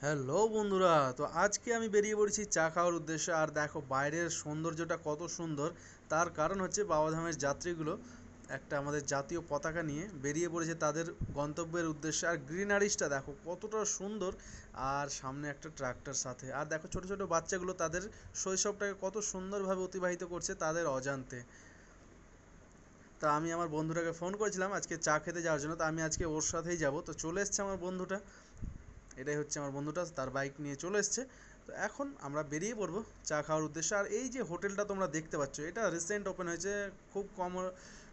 Hello বন্ধুরা, তো আজকে আমি বেরিয়ে পড়েছি চা খাওয়ার উদ্দেশ্যে। আর দেখো বাইরের সৌন্দর্যটা কত সুন্দর। তার কারণ হচ্ছে বাবাধামের যাত্রীগুলো একটা আমাদের জাতীয় পতাকা নিয়ে বেরিয়ে পড়েছে তাদের গন্তব্যের উদ্দেশ্যে। আর গ্রিনারিসটা দেখো কতটা সুন্দর। আর সামনে একটা ট্রাক্টর সাথে, আর দেখো ছোট ছোট বাচ্চাগুলো তাদের শৈশবটাকে কত সুন্দরভাবে অতিবাহিত করছে তাদের অজান্তে। তা আমি আমার বন্ধুটাকে ফোন করেছিলাম আজকে চা খেতে যাওয়ার জন্য, তো আমি আজকে ওর সাথেই যাব। তো চলে এসছে আমার বন্ধুটা, এটাই হচ্ছে আমার বন্ধুটা, তার বাইক নিয়ে চলে এসছে। তো এখন আমরা বেরিয়ে পড়বো চা খাওয়ার উদ্দেশ্যে। আর এই যে হোটেলটা তোমরা দেখতে পাচ্ছ, এটা রিসেন্ট ওপেন হয়েছে, খুব কম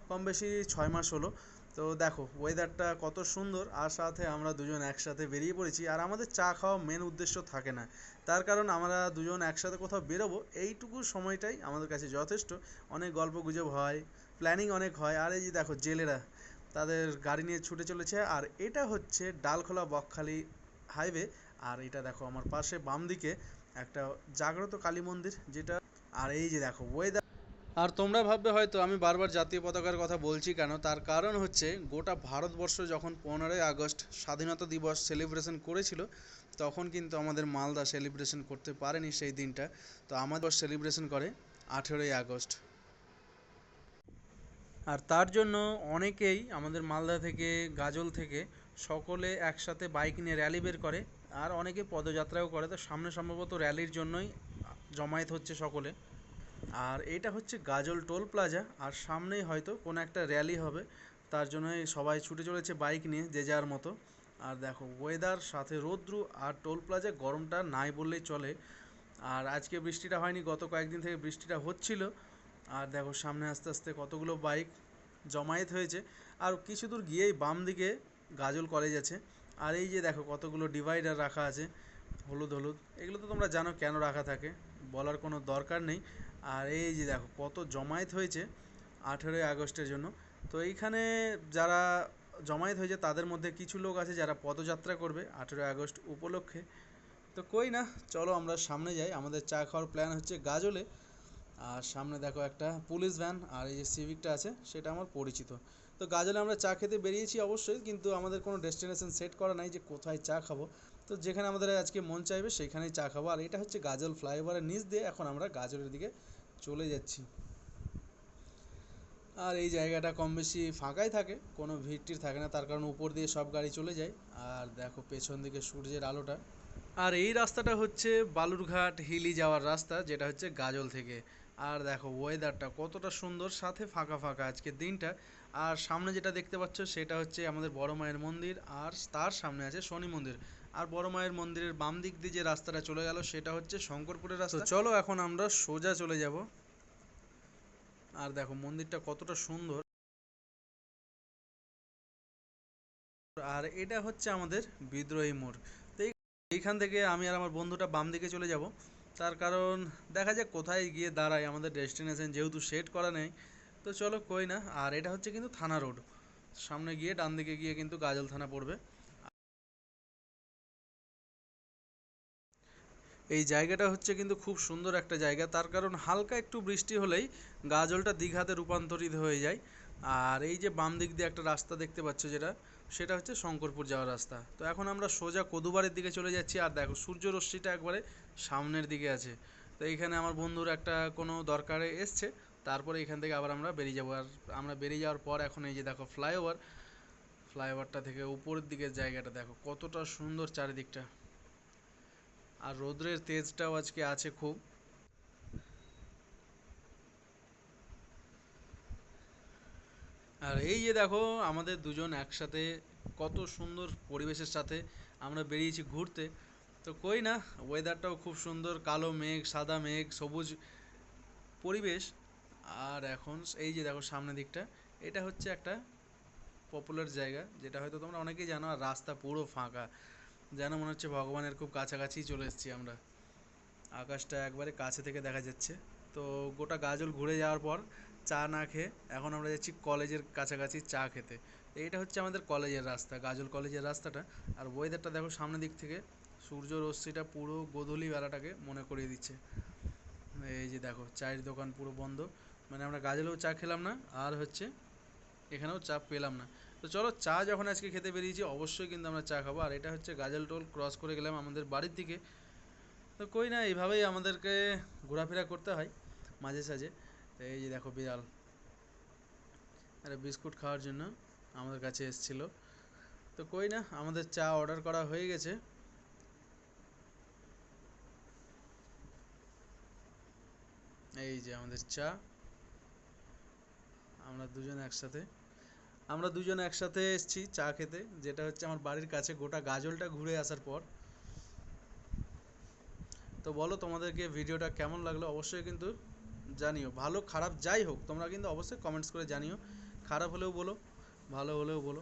কম বেশি 6 মাস হলো। তো দেখো ওয়েদারটা কত সুন্দর, আর সাথে আমরা দুজন একসাথে বেরিয়ে পড়েছি। আর আমাদের চা খাওয়া মেন উদ্দেশ্য থাকে না, তার কারণ আমরা দুজন একসাথে কোথাও বেরোবো, এইটুকু সময়টাই আমাদের কাছে যথেষ্ট। অনেক গল্প গুজব হয়, প্ল্যানিং অনেক হয়। আর এই যে দেখো জেলেরা তাদের গাড়ি নিয়ে ছুটে চলেছে। আর এটা হচ্ছে ডালখোলা বকখালি হাইওয়ে। আর এটা দেখো আমার পাশে বাম দিকে একটা জাগ্রত কালী মন্দির যেটা। আর এই যে দেখো ওয়েদার। আর তোমরা ভাববে হয়তো আমি বারবার জাতীয় পতাকার কথা বলছি কেন, তার কারণ হচ্ছে গোটা ভারতবর্ষ যখন 15ই আগস্ট স্বাধীনতা দিবস সেলিব্রেশন করেছিল, তখন কিন্তু আমাদের মালদা সেলিব্রেশন করতে পারেনি সেই দিনটা। তো আমাদের সেলিব্রেশন করে 18ই আগস্ট। আর তার জন্য অনেকেই আমাদের মালদা থেকে, গাজল থেকে সকলে একসাথে বাইক নিয়ে র্যালি বের করে। আর অনেকে পদযাত্রাও করে। তো সামনে সম্ভবত র্যালির জন্যই জমায়েত হচ্ছে সকলে। আর এটা হচ্ছে গাজল টোল প্লাজা, আর সামনেই হয়তো কোনো একটা র্যালি হবে, তার জন্যই সবাই ছুটে চলেছে বাইক নিয়ে যে যার মতো। আর দেখো ওয়েদার সাথে রৌদ্রু, আর টোল প্লাজা গরমটা নাই বললেই চলে। আর আজকে বৃষ্টিটা হয়নি, গত কয়েকদিন থেকে বৃষ্টিটা হচ্ছিল। আর দেখো সামনে আস্তে আস্তে কতগুলো বাইক জমায়েত হয়েছে। আর কিছু দূর গিয়েই বাম দিকে গাজল কলেজ আছে। আর এই যে দেখো কতগুলো ডিভাইডার রাখা আছে হলুদ হলুদ, এগুলো তো তোমরা জানো কেন রাখা থাকে, বলার কোনো দরকার নেই। আর এই যে দেখো কত জমায়েত হয়েছে 18ই আগস্টের জন্য। তো এইখানে যারা জমায়েত হয়েছে তাদের মধ্যে কিছু লোক আছে যারা পদযাত্রা করবে 18ই আগস্ট উপলক্ষে। তো কই না, চলো আমরা সামনে যাই। আমাদের চা খাওয়ার প্ল্যান হচ্ছে গাজলে। আর সামনে দেখো একটা পুলিশ ভ্যান, আর এই যে সিভিকটা আছে সেটা আমার পরিচিত। তো গাজলে আমরা চা খেতে বেরিয়েছি অবশ্যই, কিন্তু আমাদের কোনো ডেস্টিনেশন সেট করা নাই যে কোথায় চা খাবো। তো যেখানে আমাদের আজকে মন চাইবে সেইখানেই চা খাবো। আর এটা হচ্ছে গাজল ফ্লাইওভারের নিচ দিয়ে এখন আমরা গাজলের দিকে চলে যাচ্ছি। আর এই জায়গাটা কম বেশি ফাঁকাই থাকে, কোনো ভিড় টিড় থাকে না, তার কারণ উপর দিয়ে সব গাড়ি চলে যায়। আর দেখো পেছন দিকে সূর্যের আলোটা। আর এই রাস্তাটা হচ্ছে বালুরঘাট হিলি যাওয়ার রাস্তা, যেটা হচ্ছে গাজল থেকে। আর দেখো ওয়েদারটা কতটা সুন্দর, সাথে ফাঁকা ফাঁকা আজকের দিনটা। আর সামনে যেটা দেখতে পাচ্ছ সেটা হচ্ছে আমাদের বড় মায়ের মন্দির, আর তার সামনে আছে শনি মন্দির। আর বড় মায়ের মন্দিরের বাম দিক দিয়ে যে রাস্তাটা চলে গেল সেটা হচ্ছে শঙ্করপুরের রাস্তা। তো চলো এখন আমরা সোজা চলে যাব। আর দেখো মন্দিরটা কতটা সুন্দর। আর এটা হচ্ছে আমাদের বিদ্রোহী মোড়। তো এইখান থেকে আমি আর আমার বন্ধুটা বাম দিকে চলে যাব, তার কারণ দেখা যাক কোথায় গিয়ে দাঁড়ায়, আমাদের ডেস্টিনেশন যেহেতু সেট করা নেই। তো চলো কই না। আর এটা হচ্ছে কিন্তু থানা রোড, সামনে গিয়ে ডান দিকে গিয়ে কিন্তু গাজল থানা পড়বে। এই জায়গাটা হচ্ছে কিন্তু খুব সুন্দর একটা জায়গা, তার কারণ হালকা একটু বৃষ্টি হলেই গাজলটা দীঘাতে রূপান্তরিত হয়ে যায়। আর এই যে বাম দিক দিয়ে একটা রাস্তা দেখতে পাচ্ছ যেটা, সেটা হচ্ছে শঙ্করপুর যাওয়ার রাস্তা। তো এখন আমরা সোজা কদুবারের দিকে চলে যাচ্ছি। আর দেখো সূর্য রশ্মিটা একবারে সামনের দিকে আছে। তো এইখানে আমার বন্ধুর একটা কোনো দরকারে এসছে, তারপরে এখান থেকে আবার আমরা বেরিয়ে যাবো। আর আমরা বেরিয়ে যাওয়ার পর এখন এই যে দেখো ফ্লাইওভার, ফ্লাইওভারটা থেকে উপরের দিকের জায়গাটা দেখো কতটা সুন্দর চারিদিকটা। আর রৌদ্রের তেজটাও আজকে আছে খুব। আর এই যে দেখো আমাদের দুজন একসাথে কত সুন্দর পরিবেশের সাথে আমরা বেরিয়েছি ঘুরতে। তো কই না, ওয়েদারটাও খুব সুন্দর, কালো মেঘ সাদা মেঘ সবুজ পরিবেশ। আর এখন এই যে দেখো সামনের দিকটা, এটা হচ্ছে একটা পপুলার জায়গা যেটা হয়তো তোমরা অনেকেই জানো। আর রাস্তা পুরো ফাঁকা, যেন মনে হচ্ছে ভগবানের খুব কাছাকাছি চলে এসেছি আমরা। আকাশটা একবারে কাছে থেকে দেখা যাচ্ছে। তো গোটা গাজল ঘুরে যাওয়ার পর চা না খেয়ে এখন আমরা যাচ্ছি কলেজের কাছাকাছি চা খেতে। এইটা হচ্ছে আমাদের কলেজের রাস্তা, গাজল কলেজের রাস্তাটা। আর ওয়েদারটা দেখো সামনের দিক থেকে, সূর্য রশ্মিটা পুরো গোধূলি বেলাটাকে মনে করিয়ে দিচ্ছে। এই যে দেখো চায়ের দোকান পুরো বন্ধ, মানে আমরা গাজলেও চা খেলাম না, আর হচ্ছে এখানেও চা পেলাম না। তো চলো চা যখন আজকে খেতে বেরিয়েছি অবশ্যই কিন্তু আমরা চা খাবো। আর এটা হচ্ছে গাজল টোল ক্রস করে গেলাম আমাদের বাড়ির দিকে। তো কই না এইভাবেই আমাদেরকে ঘোরাফেরা করতে হয় মাঝে সাঝে। তো এই যে দেখো বিড়াল আরে বিস্কুট খাওয়ার জন্য আমাদের কাছে এসেছিলো। তো কই না আমাদের চা অর্ডার করা হয়ে গেছে। এই যে আমাদের চা, আমরা দুজন একসাথে এসেছি চা খেতে, যেটা হচ্ছে আমার বাড়ির কাছে গোটা গাজলটা ঘুরে আসার পর। তো বলো তোমাদেরকে ভিডিওটা কেমন লাগলো অবশ্যই কিন্তু জানিও, ভালো খারাপ যাই হোক তোমরা কিন্তু অবশ্যই কমেন্টস করে জানিও, খারাপ হলেও বলো ভালো হলেও বলো।